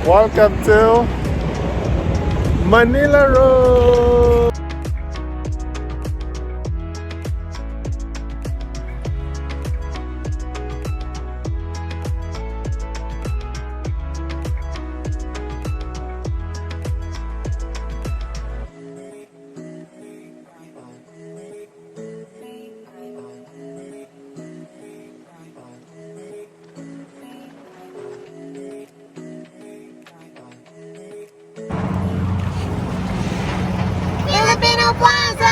Welcome to Manila Road! Filipino Plaza!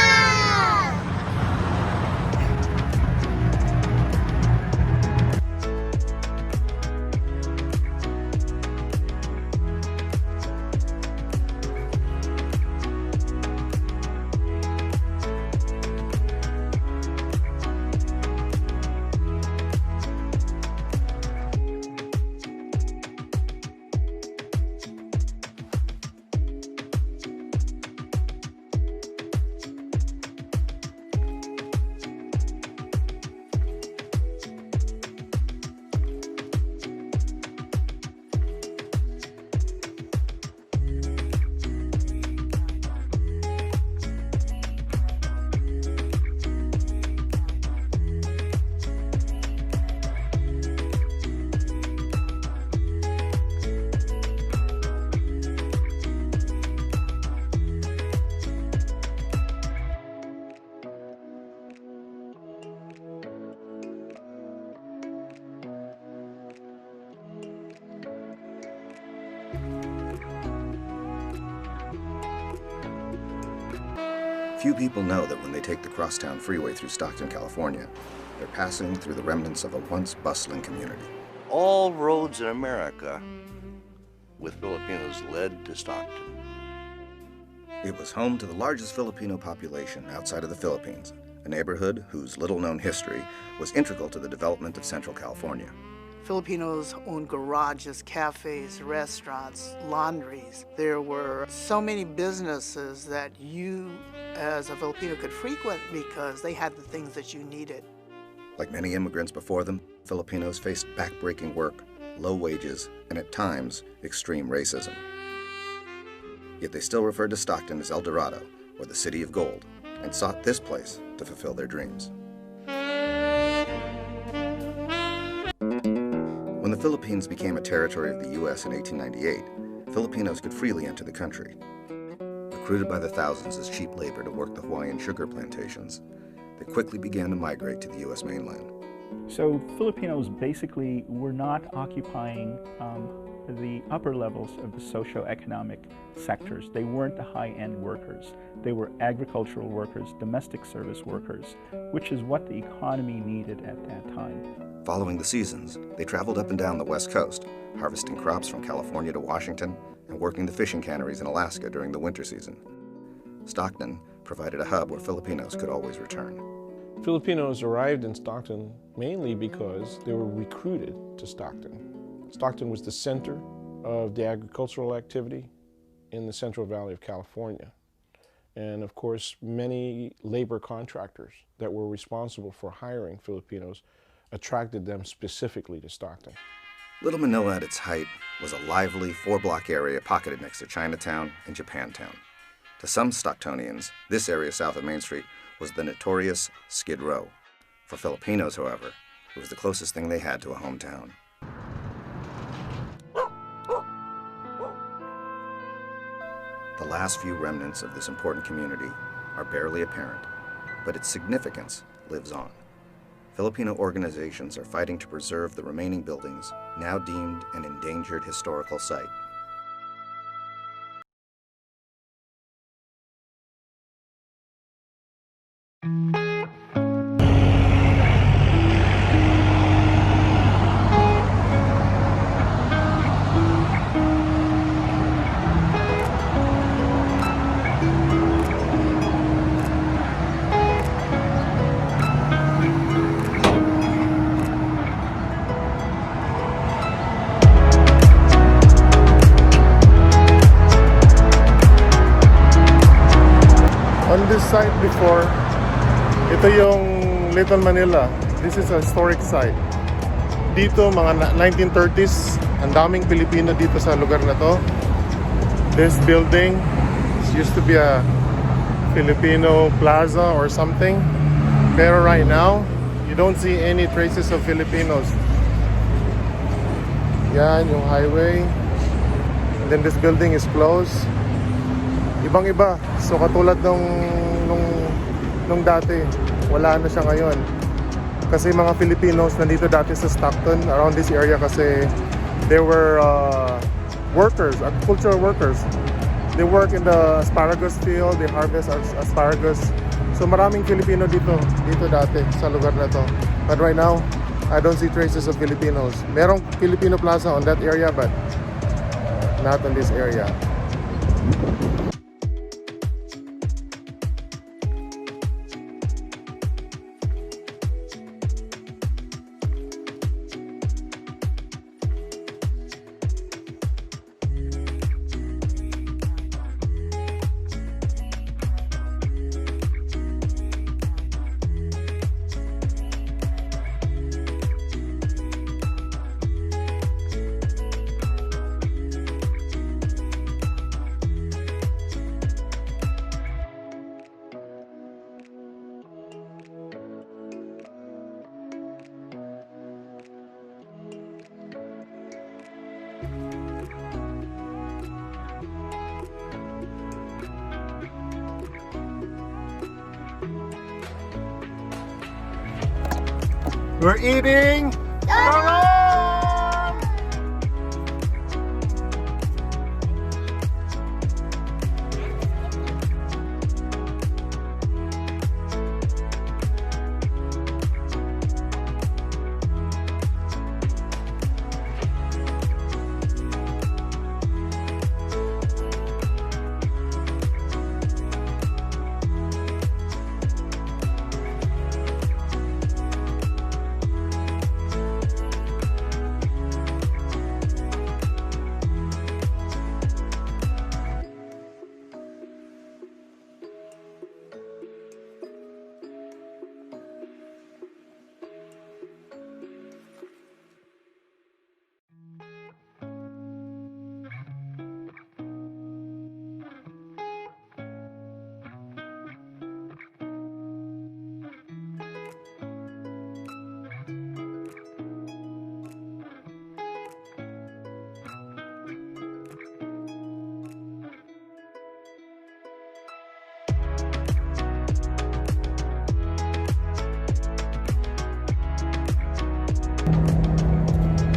Few people know that when they take the crosstown freeway through Stockton, California, they're passing through the remnants of a once bustling community. All roads in America with Filipinos led to Stockton. It was home to the largest Filipino population outside of the Philippines, a neighborhood whose little-known history was integral to the development of Central California. Filipinos owned garages, cafes, restaurants, laundries. There were so many businesses that you, as a Filipino, could frequent because they had the things that you needed. Like many immigrants before them, Filipinos faced backbreaking work, low wages, and at times, extreme racism. Yet they still referred to Stockton as El Dorado, or the City of Gold, and sought this place to fulfill their dreams. When the Philippines became a territory of the U.S. in 1898, Filipinos could freely enter the country. Recruited by the thousands as cheap labor to work the Hawaiian sugar plantations, they quickly began to migrate to the U.S. mainland. So Filipinos basically were not occupying the upper levels of the socio-economic sectors. They weren't the high-end workers. They were agricultural workers, domestic service workers, which is what the economy needed at that time. Following the seasons, they traveled up and down the West Coast, harvesting crops from California to Washington and working the fishing canneries in Alaska during the winter season. Stockton provided a hub where Filipinos could always return. Filipinos arrived in Stockton mainly because they were recruited to Stockton. Stockton was the center of the agricultural activity in the Central Valley of California. And of course, many labor contractors that were responsible for hiring Filipinos attracted them specifically to Stockton. Little Manila at its height was a lively four-block area pocketed next to Chinatown and Japantown. To some Stocktonians, this area south of Main Street was the notorious Skid Row. For Filipinos, however, it was the closest thing they had to a hometown. The last few remnants of this important community are barely apparent, but its significance lives on. Filipino organizations are fighting to preserve the remaining buildings, now deemed an endangered historical site. On this site before, ito yung Little Manila. This is a historic site. Dito mga 1930s Ang daming Pilipino dito sa lugar na to. This building used to be a Filipino plaza or something. Pero right now, you don't see any traces of Filipinos. Yan, yung highway. And then this building is closed. Ibang-iba. So katulad nung dati, wala na siya ngayon. Kasi mga Filipinos nandito dati sa Stockton, around this area kasi they were workers, agricultural workers. They work in the asparagus field, they harvest asparagus. So maraming Filipino dito dati sa lugar na to. But right now, I don't see traces of Filipinos. Merong Filipino plaza on that area, but not in this area. We're eating sarong!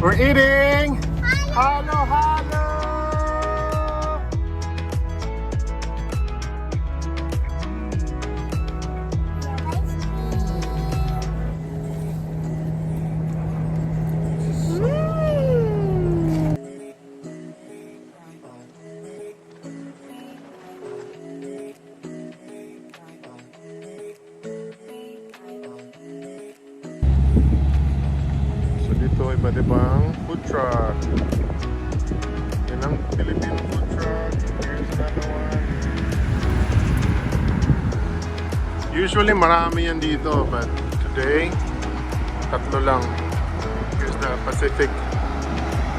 We're eating! Halo, halo! Dito iba't ibang food truck. Yan ang Filipino food truck. Here's another one. Usually marami yan dito, but today tatlo lang. Here's the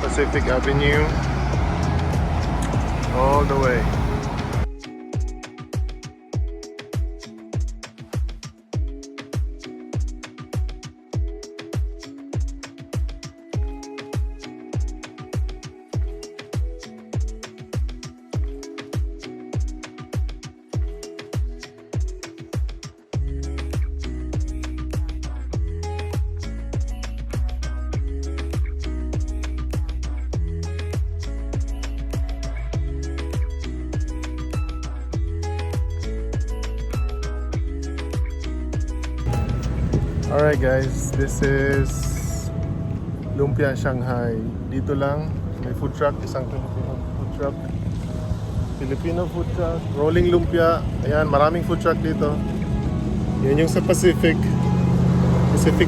Pacific Avenue all the way. Alright guys, this is Lumpia Shanghai. Dito lang, may food truck, isang Filipino food truck, rolling lumpia. Ayan, maraming food truck dito. Yan yung sa Pacific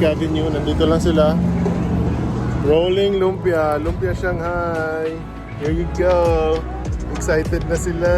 Avenue, nandito lang sila. Rolling lumpia, Lumpia Shanghai. Here you go. Excited na sila.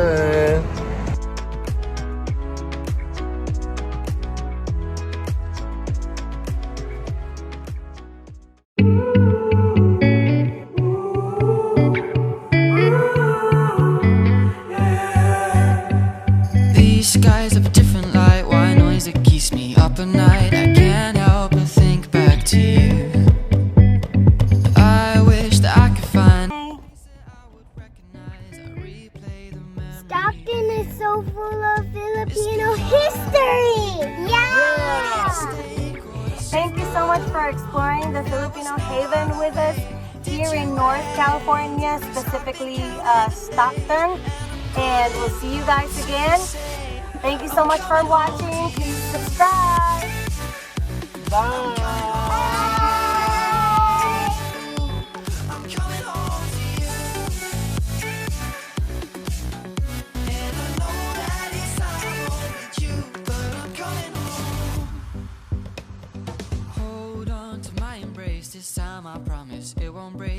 to you. I wish that I could find. Stockton is so full of Filipino history! Yeah! Thank you so much for exploring the Filipino haven with us here in North California, specifically Stockton. And we'll see you guys again. Thank you so much for watching. Please subscribe. Bye. Hold on to my embrace. This time I promise it won't break.